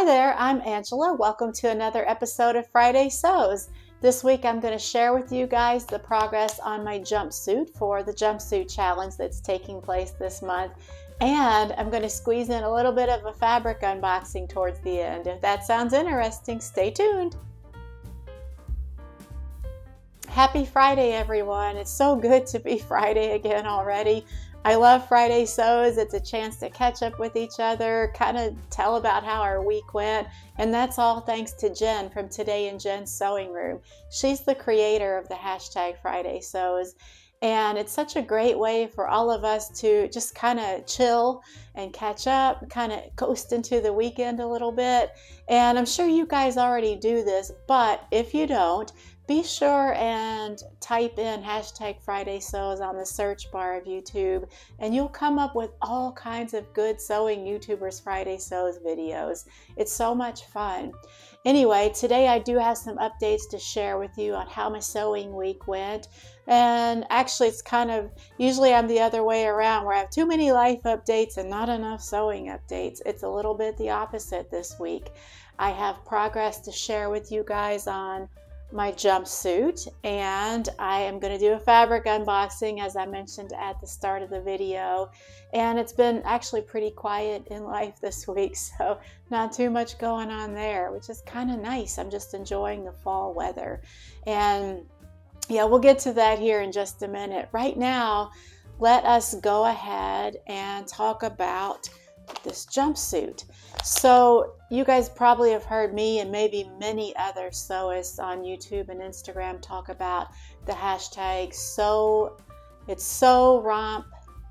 Hi there, I'm Angela. Welcome to another episode of Friday Sews. This week I'm going to share with you guys the progress on my jumpsuit for the jumpsuit challenge that's taking place this month. And I'm going to squeeze in a little bit of a fabric unboxing towards the end. If that sounds interesting, stay tuned. Happy Friday, everyone. It's so good to be Friday again already. I love Friday Sews. It's a chance to catch up with each other, kind of tell about how our week went. And that's all thanks to Jen from Today in Jen's Sewing Room. She's the creator of the hashtag Friday Sews. And it's such a great way for all of us to just kind of chill and catch up, kind of coast into the weekend a little bit. And I'm sure you guys already do this, but if you don't, be sure and type in hashtag Friday Sews on the search bar of YouTube, and you'll come up with all kinds of good sewing YouTubers Friday Sews videos. It's so much fun. Anyway, today I do have some updates to share with you on how my sewing week went. And actually it's kind of, usually I'm the other way around where I have too many life updates and not enough sewing updates. It's a little bit the opposite this week. I have progress to share with you guys on my jumpsuit, and I am going to do a fabric unboxing as I mentioned at the start of the video. And it's been actually pretty quiet in life this week, so not too much going on there, which is kind of nice. I'm just enjoying the fall weather. And yeah, we'll get to that here in just a minute. Right now, let us go ahead and talk about this jumpsuit. So you guys probably have heard me and maybe many other sewists on YouTube and Instagram talk about the hashtag it's so romp.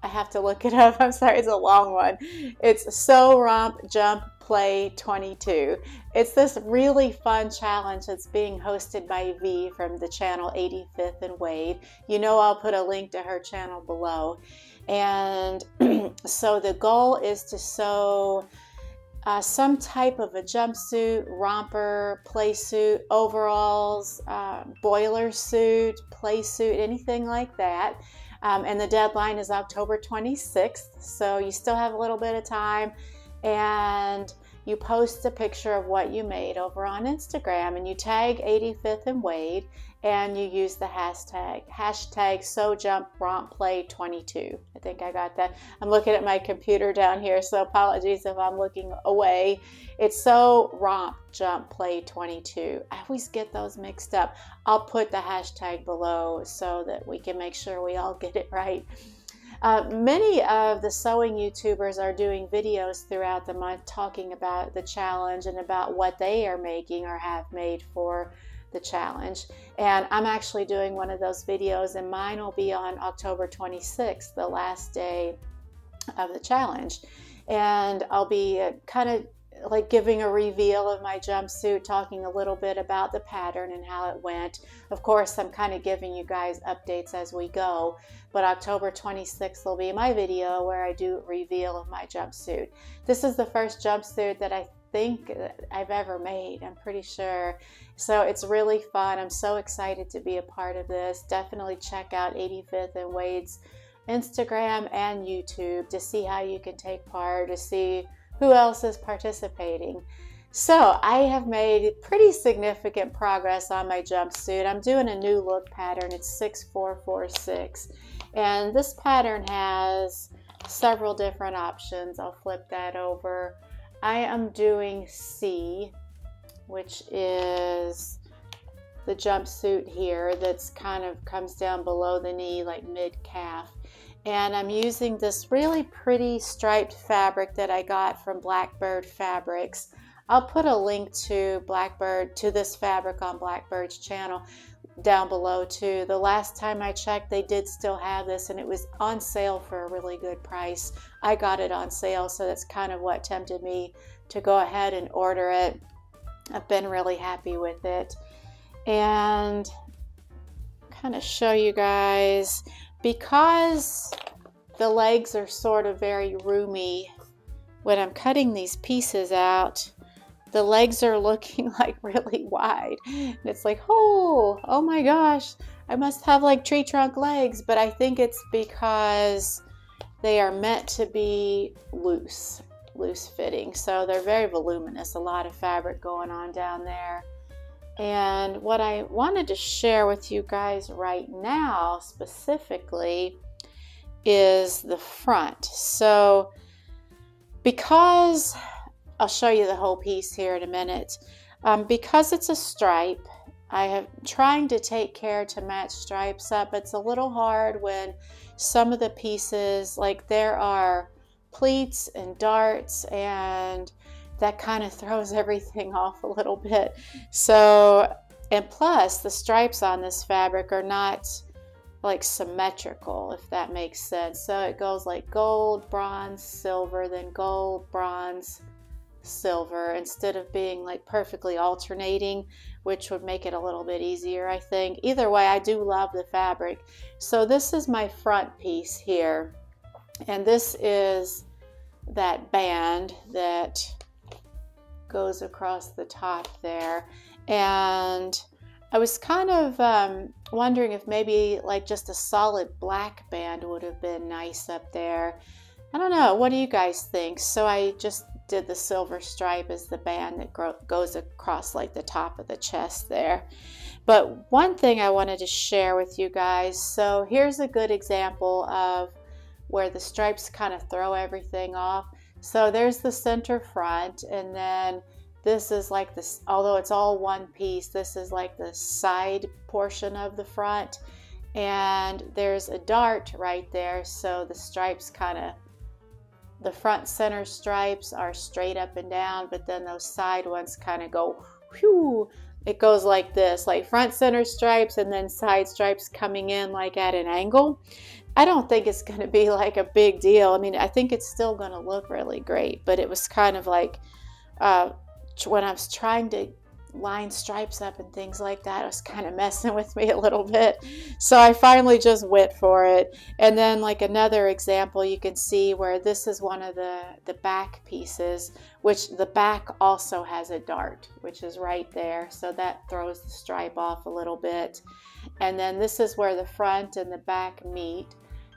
I have to look it up. I'm sorry, it's a long one. It's so romp jump play 22. It's this really fun challenge that's being hosted by V from the channel 85th and Wade. You know, I'll put a link to her channel below. And so the goal is to sew some type of a jumpsuit, romper, play suit, overalls, boiler suit, play suit, anything like that. And the deadline is October 26th, so you still have a little bit of time. And you post a picture of what you made over on Instagram, and you tag 85th and Wade, and you use the hashtag SewJumpRompPlay22. I think I got that. I'm looking at my computer down here, so apologies if I'm looking away. It's SewRompJumpPlay22. I always get those mixed up. I'll put the hashtag below so that we can make sure we all get it right. Many of the sewing YouTubers are doing videos throughout the month talking about the challenge and about what they are making or have made for the challenge. And I'm actually doing one of those videos, and mine will be on October 26th, the last day of the challenge. And I'll be kind of like giving a reveal of my jumpsuit, talking a little bit about the pattern and how it went. Of course, I'm kind of giving you guys updates as we go, but October 26th will be my video where I do a reveal of my jumpsuit. This is the first jumpsuit that I think I've ever made, I'm pretty sure. So it's really fun. I'm so excited to be a part of this. Definitely check out 85th and Wade's Instagram and YouTube to see how you can take part, to see who else is participating. So I have made pretty significant progress on my jumpsuit. I'm doing a new look pattern. It's 6446. And this pattern has several different options. I'll flip that over. I am doing C, which is the jumpsuit here that's kind of comes down below the knee, like mid-calf. And I'm using this really pretty striped fabric that I got from Blackbird Fabrics. I'll put a link to this fabric on Blackbird's channel down below too. The last time I checked, they did still have this, and it was on sale for a really good price. I got it on sale, so that's kind of what tempted me to go ahead and order it. I've been really happy with it. And kind of show you guys, because the legs are sort of very roomy, when I'm cutting these pieces out, the legs are looking like really wide. And it's like, oh my gosh, I must have like tree trunk legs. But I think it's because they are meant to be loose. loose fitting. So they're very voluminous, a lot of fabric going on down there. And what I wanted to share with you guys right now specifically is the front. So because I'll show you the whole piece here in a minute, because it's a stripe, I have trying to take care to match stripes up. It's a little hard when some of the pieces, like there are pleats and darts, and that kind of throws everything off a little bit. So, and plus the stripes on this fabric are not like symmetrical, if that makes sense. So it goes like gold, bronze, silver, then gold, bronze, silver, instead of being like perfectly alternating, which would make it a little bit easier, I think. Either way, I do love the fabric. So this is my front piece here, and this is that band that goes across the top there. And I was kind of wondering if maybe like just a solid black band would have been nice up there. I don't know, what do you guys think? So I just did the silver stripe as the band that goes across like the top of the chest there. But one thing I wanted to share with you guys, so here's a good example of where the stripes kind of throw everything off. So there's the center front, and then this is like this, although it's all one piece, this is like the side portion of the front, and there's a dart right there. So the stripes kind of, the front center stripes are straight up and down, but then those side ones kind of go whew. It goes like this, like front center stripes and then side stripes coming in like at an angle. I don't think it's going to be like a big deal. I mean, I think it's still going to look really great, but it was kind of like when I was trying to line stripes up and things like that, it was kind of messing with me a little bit. So I finally just went for it. And then like another example, you can see where this is one of the back pieces, which the back also has a dart, which is right there. So that throws the stripe off a little bit. And then this is where the front and the back meet.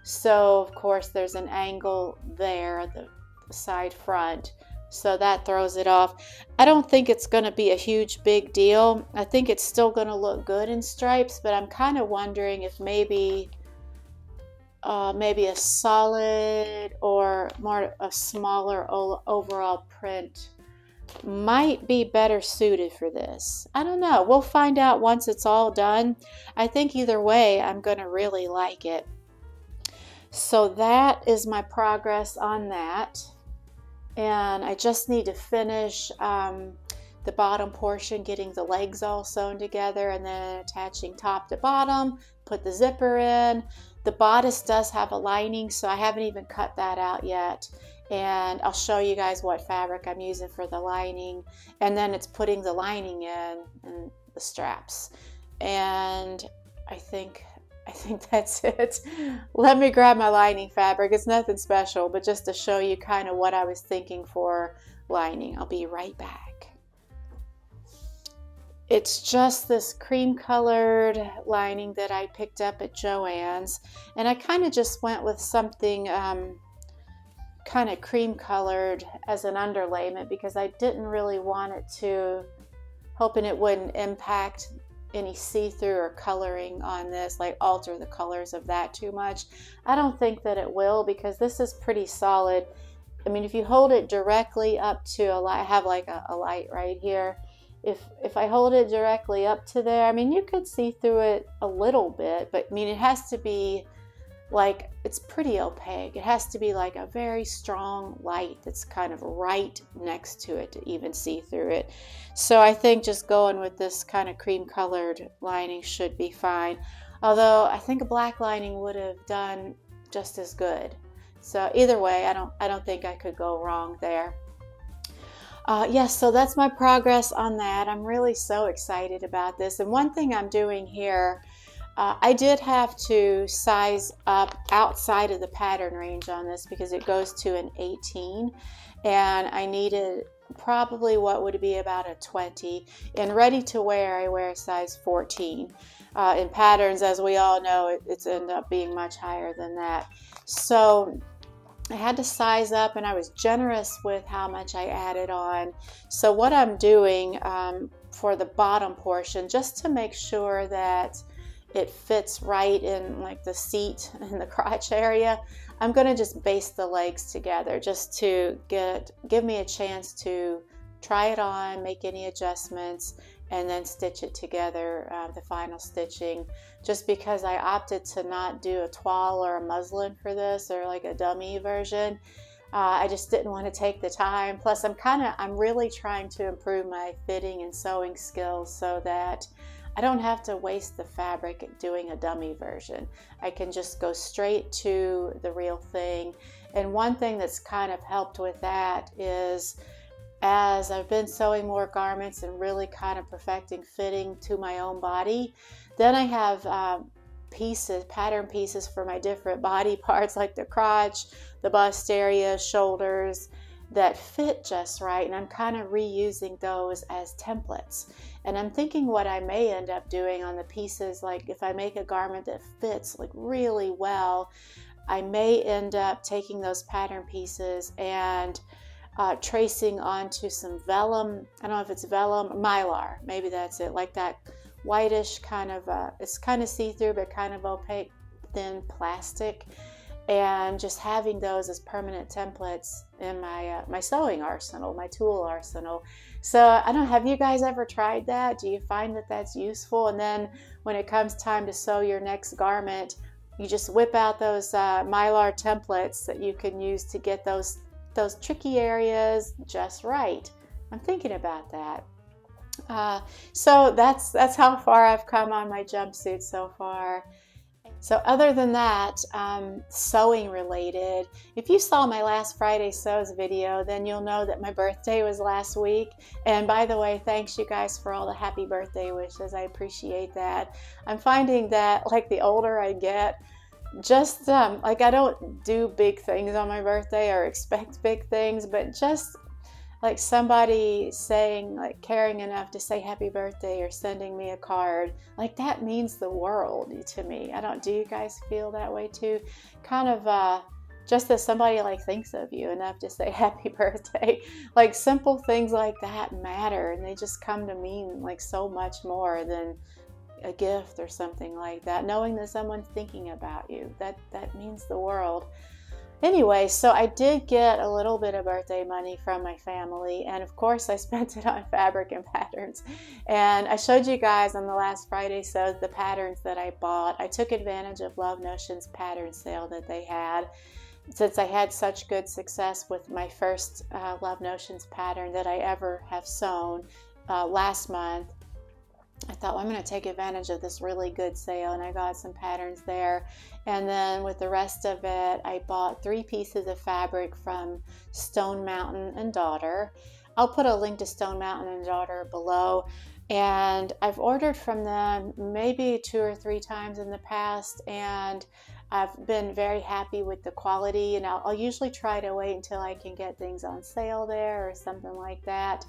So of course there's an angle there, the side front. So that throws it off. I don't think it's going to be a huge big deal. I think it's still going to look good in stripes, but I'm kind of wondering if maybe a solid or more a smaller overall print might be better suited for this. I don't know. We'll find out once it's all done. I think either way, I'm going to really like it. So that is my progress on that. And I just need to finish the bottom portion, getting the legs all sewn together and then attaching top to bottom, put the zipper in. The bodice does have a lining, so I haven't even cut that out yet. And I'll show you guys what fabric I'm using for the lining. And then it's putting the lining in and the straps. And I think that's it. Let me grab my lining fabric. It's nothing special, but just to show you kind of what I was thinking for lining. I'll be right back. It's just this cream colored lining that I picked up at Joann's, and I kind of just went with something kind of cream colored as an underlayment because I didn't really want it to, hoping it wouldn't impact any see-through or coloring on this, like alter the colors of that too much. I don't think that it will because this is pretty solid. I mean, if you hold it directly up to a light, I have like a light right here. If I hold it directly up to there, I mean, you could see through it a little bit, but I mean, it has to be like, it's pretty opaque. It has to be like a very strong light that's kind of right next to it to even see through it. So I think just going with this kind of cream colored lining should be fine. Although I think a black lining would have done just as good. So either way, I don't think I could go wrong there. Yes, so that's my progress on that. I'm really so excited about this. And one thing I'm doing here, I did have to size up outside of the pattern range on this because it goes to an 18 and I needed probably what would be about a 20. In ready to wear, I wear a size 14. In patterns, as we all know, it's ended up being much higher than that. So I had to size up, and I was generous with how much I added on. So what I'm doing for the bottom portion, just to make sure that it fits right in like the seat and the crotch area, I'm going to just baste the legs together just to give me a chance to try it on, make any adjustments, and then stitch it together, the final stitching, just because I opted to not do a toile or a muslin for this, or like a dummy version. I just didn't want to take the time. Plus I'm really trying to improve my fitting and sewing skills so that I don't have to waste the fabric doing a dummy version. I can just go straight to the real thing. And one thing that's kind of helped with that is, as I've been sewing more garments and really kind of perfecting fitting to my own body, then I have pattern pieces for my different body parts, like the crotch, the bust area, shoulders, that fit just right, and I'm kind of reusing those as templates. And I'm thinking what I may end up doing on the pieces, like if I make a garment that fits like really well, I may end up taking those pattern pieces and tracing onto some vellum. I don't know if it's vellum or mylar, maybe that's it, like that whitish kind of it's kind of see-through but kind of opaque thin plastic, and just having those as permanent templates in my my sewing arsenal, my tool arsenal. So I don't know, have you guys ever tried that? Do you find that that's useful? And then when it comes time to sew your next garment, you just whip out those mylar templates that you can use to get those tricky areas just right. I'm thinking about that. So that's how far I've come on my jumpsuit so far. So other than that, sewing related, if you saw my last Friday Sews video, then you'll know that my birthday was last week. And by the way, thanks you guys for all the happy birthday wishes. I appreciate that. I'm finding that like the older I get, just like I don't do big things on my birthday or expect big things, but just like somebody saying, like caring enough to say happy birthday or sending me a card, like that means the world to me. Do you guys feel that way too? Kind of just that somebody like thinks of you enough to say happy birthday. Like simple things like that matter, and they just come to mean like so much more than a gift or something like that. Knowing that someone's thinking about you, that means the world. Anyway, so I did get a little bit of birthday money from my family, and of course I spent it on fabric and patterns. And I showed you guys on the last Friday Sews the patterns that I bought. I took advantage of Love Notion's pattern sale that they had, since I had such good success with my first Love Notion's pattern that I ever have sewn last month. I thought, well, I'm going to take advantage of this really good sale, and I got some patterns there. And then with the rest of it, I bought 3 pieces of fabric from Stone Mountain and Daughter. I'll put a link to Stone Mountain and Daughter below. And I've ordered from them maybe 2 or 3 times in the past, and I've been very happy with the quality. And I'll usually try to wait until I can get things on sale there or something like that.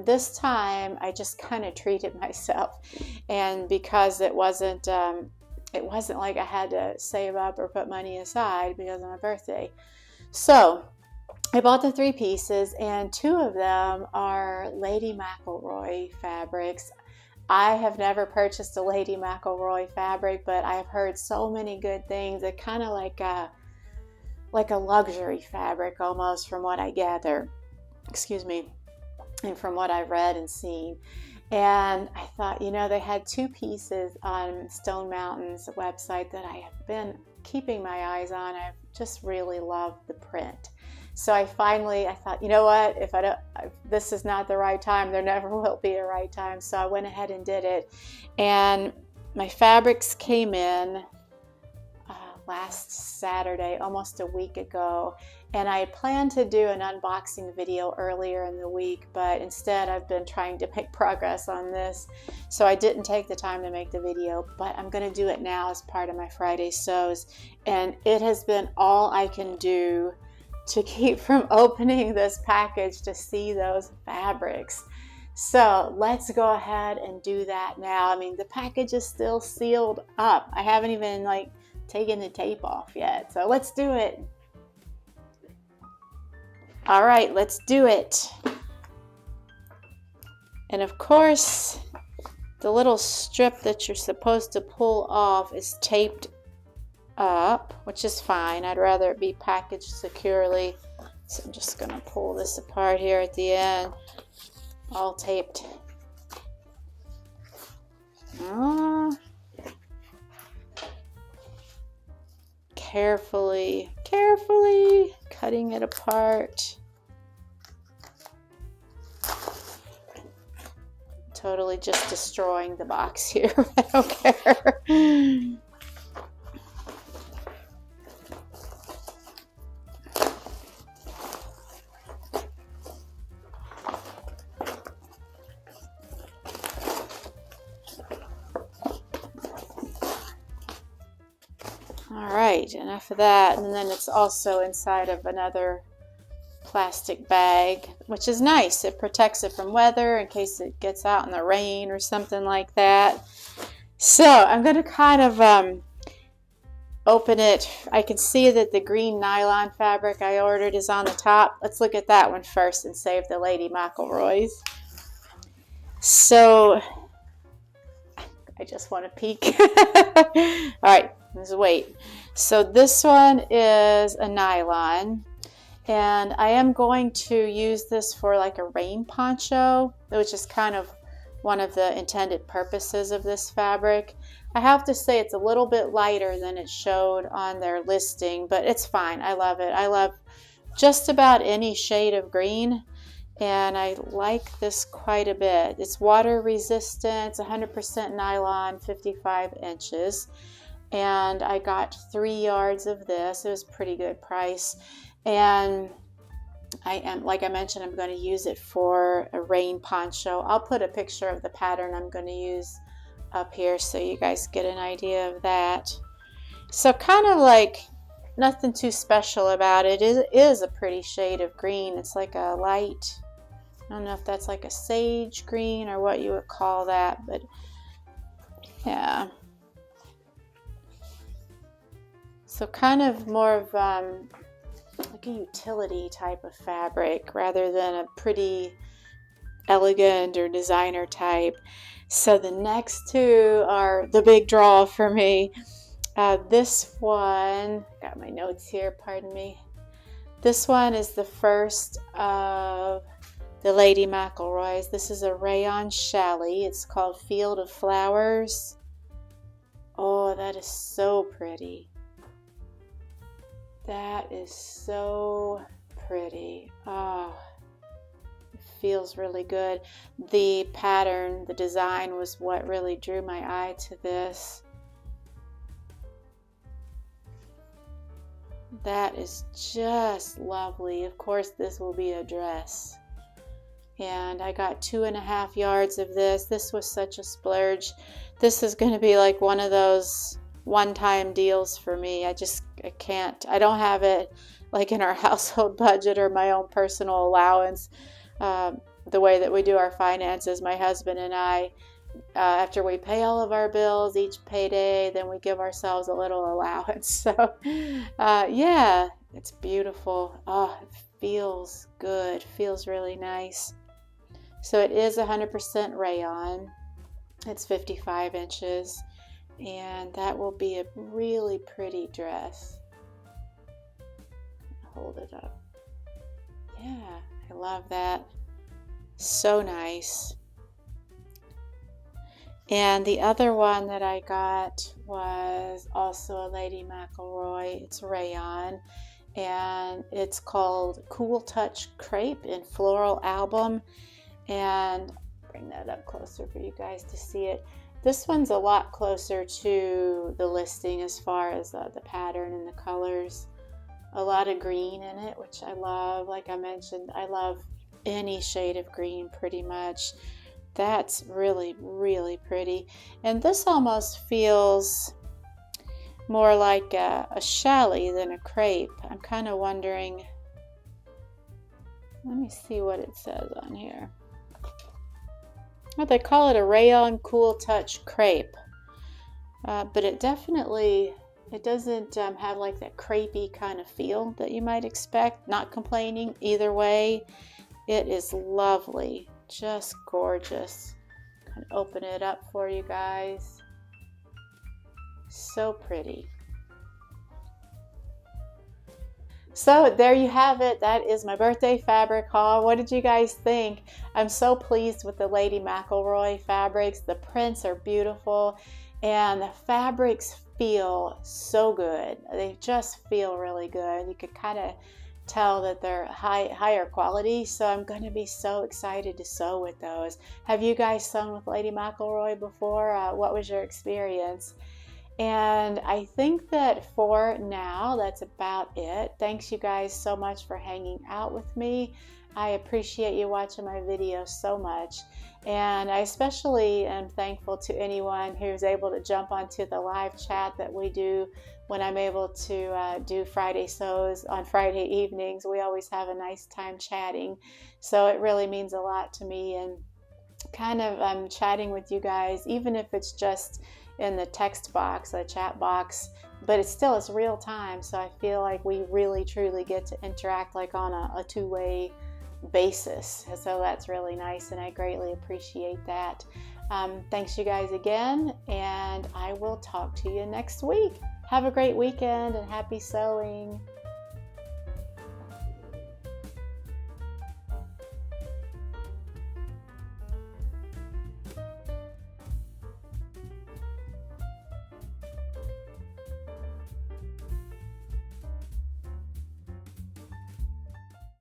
This time I just kind of treated myself, and because it wasn't like I had to save up or put money aside because of my birthday. So I bought the 3 pieces, and 2 of them are Lady McElroy fabrics. I have never purchased a Lady McElroy fabric, but I've heard so many good things. It's kind of like a luxury fabric almost, from what I gather. Excuse me. And from what I've read and seen. And I thought, they had 2 pieces on Stone Mountain's website that I have been keeping my eyes on. I've just really loved the print. So I thought, you know what, if this is not the right time, there never will be a right time. So I went ahead and did it. And my fabrics came in last Saturday, almost a week ago, and I had planned to do an unboxing video earlier in the week, but instead I've been trying to make progress on this, so I didn't take the time to make the video, but I'm going to do it now as part of my Friday Sews, and it has been all I can do to keep from opening this package to see those fabrics. So let's go ahead and do that now. I mean, the package is still sealed up. I haven't even taken the tape off yet. So let's do it. All right, let's do it. And of course, the little strip that you're supposed to pull off is taped up, which is fine. I'd rather it be packaged securely. So I'm just going to pull this apart here at the end, all taped. Carefully cutting it apart. Totally just destroying the box here. I don't care. All right, enough of that. And then it's also inside of another plastic bag, which is nice. It protects it from weather in case it gets out in the rain or something like that. So I'm going to kind of open it. I can see that the green nylon fabric I ordered is on the top. Let's look at that one first and save the Lady McElroy's. So I just want to peek. All right, let's wait. So this one is a nylon. And I am going to use this for like a rain poncho, which is kind of one of the intended purposes of this fabric. I have to say it's a little bit lighter than it showed on their listing, but it's fine. I love it. I love just about any shade of green, and I like this quite a bit. It's water resistant, it's 100% nylon, 55 inches, and I got 3 yards of this. It was a pretty good price. And like I mentioned, I'm going to use it for a rain poncho. I'll put a picture of the pattern I'm going to use up here so you guys get an idea of that. So kind of like nothing too special about it. It is a pretty shade of green. It's like a light, I don't know if that's like a sage green or what you would call that, but yeah. So kind of more of like a utility type of fabric rather than a pretty elegant or designer type. So the next two are the big draw for me. This one, got my notes here, pardon me. This one is the first of the Lady McElroy's. This is a rayon challis. It's called Field of Flowers. Oh, that is so pretty. That is so pretty. Oh, it feels really good. The pattern, the design was what really drew my eye to this. That is just lovely. Of course, this will be a dress. And I got 2.5 yards of this. This was such a splurge. This is going to be like one of those one-time deals for me. I can't. I don't have it like in our household budget or my own personal allowance. The way that we do our finances, my husband and I, after we pay all of our bills each payday, then we give ourselves a little allowance. So yeah, it's beautiful. Oh, it feels good. Feels really nice. So it is 100% rayon. It's 55 inches. And that will be a really pretty dress. Hold it up. Yeah, I love that. So nice. And the other one that I got was also a Lady McElroy. It's rayon. And it's called Cool Touch Crepe in Floral Album. And I'll bring that up closer for you guys to see it. This one's a lot closer to the listing as far as the pattern and the colors. A lot of green in it, which I love. Like I mentioned, I love any shade of green pretty much. That's really, really pretty. And this almost feels more like a challis than a crepe. I'm kind of wondering. Let me see what it says on here. Well, they call it a rayon cool touch crepe, but it definitely It doesn't have like that crepey kind of feel that you might expect. Not complaining either way. It is lovely, just gorgeous. Kind of open it up for you guys. So pretty. So there you have it. That is my birthday fabric haul. What did you guys think? I'm so pleased with the Lady McElroy fabrics. The prints are beautiful and the fabrics feel so good. They just feel really good. You could kind of tell that they're higher quality, so I'm going to be so excited to sew with those. Have you guys sewn with Lady McElroy before? What was your experience? And I think that for now, that's about it. Thanks you guys so much for hanging out with me. I appreciate you watching my videos so much. And I especially am thankful to anyone who's able to jump onto the live chat that we do when I'm able to do Friday sews on Friday evenings. We always have a nice time chatting. So it really means a lot to me, and kind of chatting with you guys, even if it's just in the text box, the chat box, but it's real time. So I feel like we really truly get to interact like on a two-way basis. So that's really nice, and I greatly appreciate that. Thanks you guys again, and I will talk to you next week. Have a great weekend and happy sewing.